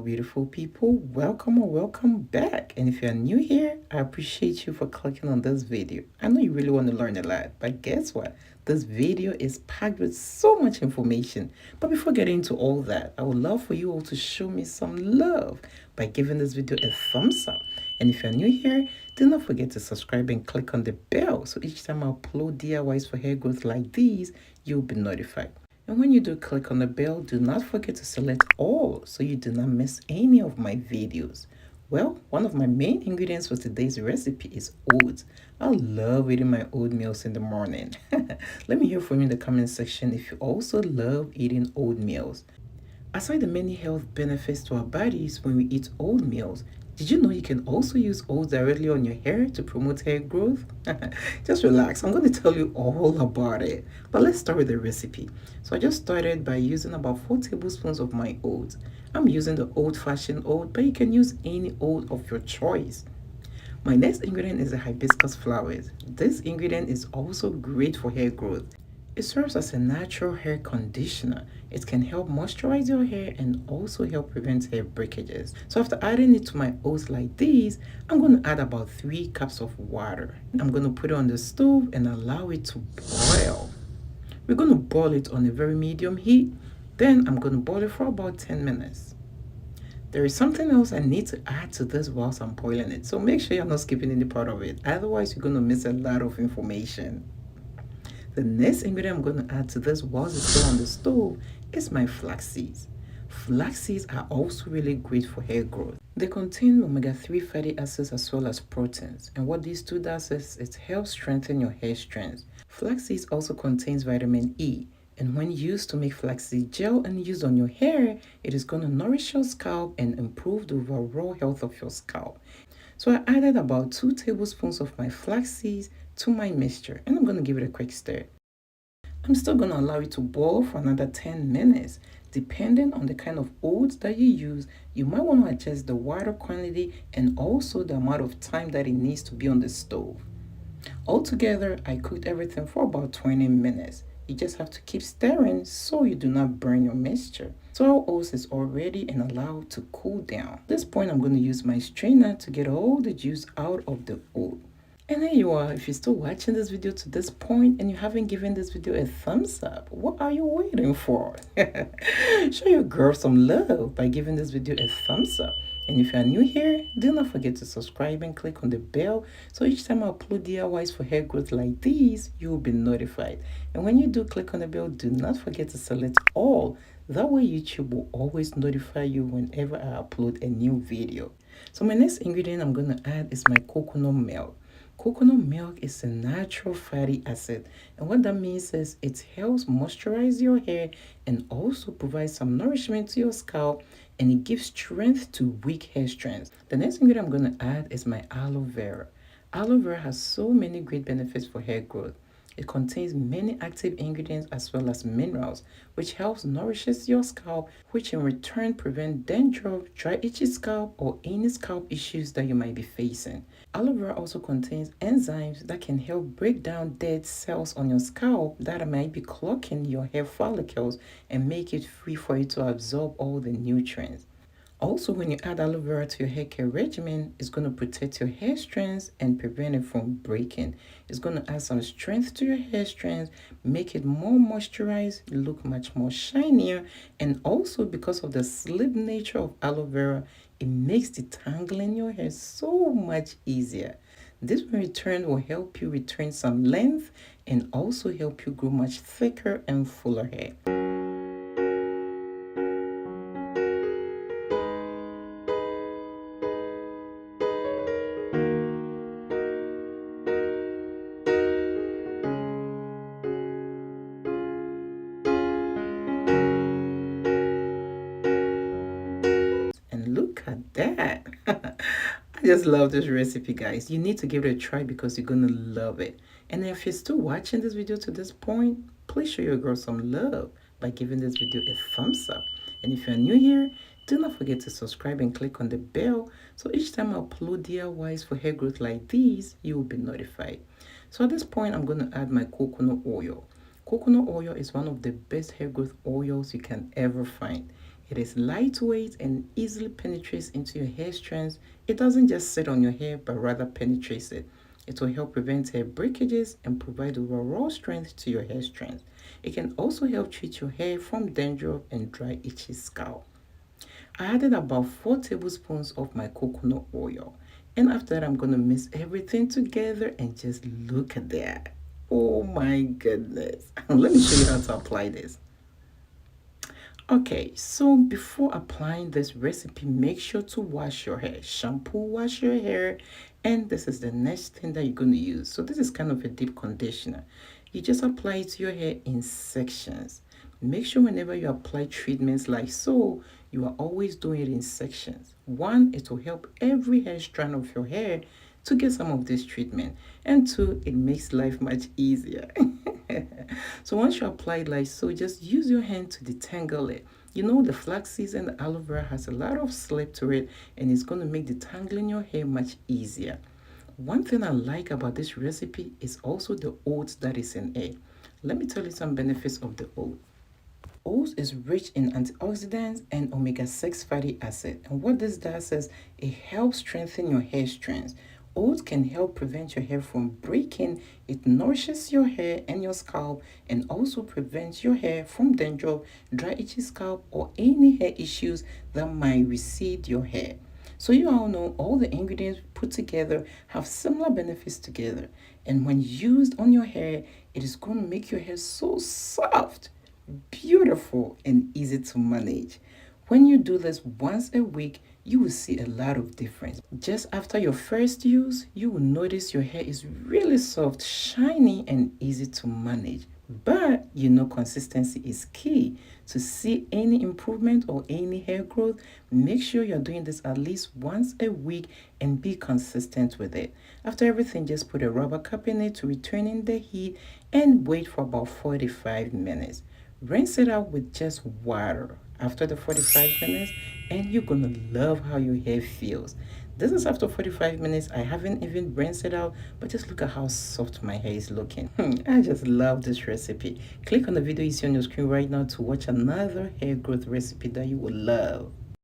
Hello, beautiful people. Welcome or welcome back. And if you're new here, I appreciate you for clicking on this video. I know you really want to learn a lot, but guess what? This video is packed with so much information. But before getting into all that, I would love for you all to show me some love by giving this video a thumbs up. And if you're new here, do not forget to subscribe and click on the bell so each time I upload DIYs for hair growth like these, you'll be notified. And when you do click on the bell, do not forget to select all so you do not miss any of my videos. Well, one of my main ingredients for today's recipe is oats. I love eating my oatmeals in the morning. Let me hear from you in the comment section if you also love eating oatmeals. Aside the many health benefits to our bodies when we eat oatmeals, did you know you can also use oats directly on your hair to promote hair growth? Just relax, I'm going to tell you all about it. But let's start with the recipe. So I just started by using about 4 tablespoons of my oats. I'm using the old-fashioned oat, but you can use any oat of your choice. My next ingredient is the hibiscus flowers. This ingredient is also great for hair growth. It serves as a natural hair conditioner. It can help moisturize your hair and also help prevent hair breakages. So after adding it to my oats like these, I'm going to add about 3 cups of water. I'm going to put it on the stove and allow it to boil. We're going to boil it on a very medium heat. Then I'm going to boil it for about 10 minutes. There is something else I need to add to this whilst I'm boiling it. So make sure you're not skipping any part of it. Otherwise, you're going to miss a lot of information. The next ingredient I'm going to add to this while it's still on the stove is my flax seeds. Flax seeds are also really great for hair growth. They contain omega-3 fatty acids as well as proteins. And what these two does is it helps strengthen your hair strands. Flax seeds also contains vitamin E. And when used to make flaxseed gel and used on your hair, it is going to nourish your scalp and improve the overall health of your scalp. So I added about 2 tablespoons of my flax seeds to my mixture and I'm going to give it a quick stir. I'm still going to allow it to boil for another 10 minutes. Depending on the kind of oats that you use, you might want to adjust the water quantity and also the amount of time that it needs to be on the stove. Altogether, I cooked everything for about 20 minutes. You just have to keep stirring so you do not burn your mixture. So our oats is all ready and allowed to cool down. At this point, I'm going to use my strainer to get all the juice out of the oat. And there you are. If you're still watching this video to this point and you haven't given this video a thumbs up, what are you waiting for? Show your girl some love by giving this video a thumbs up. And if you are new here, do not forget to subscribe and click on the bell so each time I upload DIYs for hair growth like these, you will be notified. And when you do click on the bell, do not forget to select all. That way YouTube will always notify you whenever I upload a new video. So my next ingredient I'm going to add is my coconut milk. Coconut milk is a natural fatty acid, and what that means is it helps moisturize your hair and also provides some nourishment to your scalp, and it gives strength to weak hair strands. The next ingredient I'm going to add is my aloe vera. Aloe vera has so many great benefits for hair growth. It contains many active ingredients as well as minerals, which helps nourishes your scalp, which in return prevent dandruff, dry itchy scalp, or any scalp issues that you might be facing. Aloe vera also contains enzymes that can help break down dead cells on your scalp that might be clogging your hair follicles and make it free for you to absorb all the nutrients. Also, when you add aloe vera to your hair care regimen, it's going to protect your hair strands and prevent it from breaking. It's going to add some strength to your hair strands, make it more moisturized, look much more shinier, and also because of the slip nature of aloe vera, it makes detangling your hair so much easier. This in return will help you retain some length and also help you grow much thicker and fuller hair. And look at that. I just love this recipe, guys. You need to give it a try because you're gonna love it. And if you're still watching this video to this point, please show your girl some love by giving this video a thumbs up. And if you're new here, do not forget to subscribe and click on the bell so each time I upload DIYs for hair growth like these, you will be notified. So at this point, I'm going to add my coconut oil. Coconut oil is one of the best hair growth oils you can ever find. It is lightweight and easily penetrates into your hair strands. It doesn't just sit on your hair, but rather penetrates it. It will help prevent hair breakages and provide overall strength to your hair strands. It can also help treat your hair from dandruff and dry, itchy scalp. I added about 4 tablespoons of my coconut oil. And after that, I'm going to mix everything together and just look at that. Oh my goodness. Let me show you how to apply this. Okay, so before applying this recipe, make sure to wash your hair. Shampoo, wash your hair, and this is the next thing that you're going to use. So this is kind of a deep conditioner. You just apply it to your hair in sections. Make sure whenever you apply treatments like so, you are always doing it in sections. One, it will help every hair strand of your hair to get some of this treatment. And two, it makes life much easier. So once you apply it like so, just use your hand to detangle it. You know the flaxseeds and the aloe vera has a lot of slip to it, and it's going to make detangling your hair much easier. One thing I like about this recipe is also the oats that is in it. Let me tell you some benefits of the oat. Oats is rich in antioxidants and omega-6 fatty acid. And what this does is it helps strengthen your hair strands. Oats can help prevent your hair from breaking. It nourishes your hair and your scalp and also prevents your hair from dandruff, dry itchy scalp, or any hair issues that might recede your hair. So you all know all the ingredients put together have similar benefits together. And when used on your hair, it is going to make your hair so soft, beautiful, and easy to manage. When you do this once a week, you will see a lot of difference. Just after your first use, you will notice your hair is really soft, shiny, and easy to manage. But you know consistency is key. To see any improvement or any hair growth, make sure you're doing this at least once a week and be consistent with it. After everything, just put a rubber cap in it to return in the heat and wait for about 45 minutes. Rinse it out with just water after the 45 minutes, and you're gonna love how your hair feels. This is after 45 minutes. I haven't even rinsed it out, but just look at how soft my hair is looking. I just love this recipe. Click on the video you see on your screen right now to watch another hair growth recipe that you will love.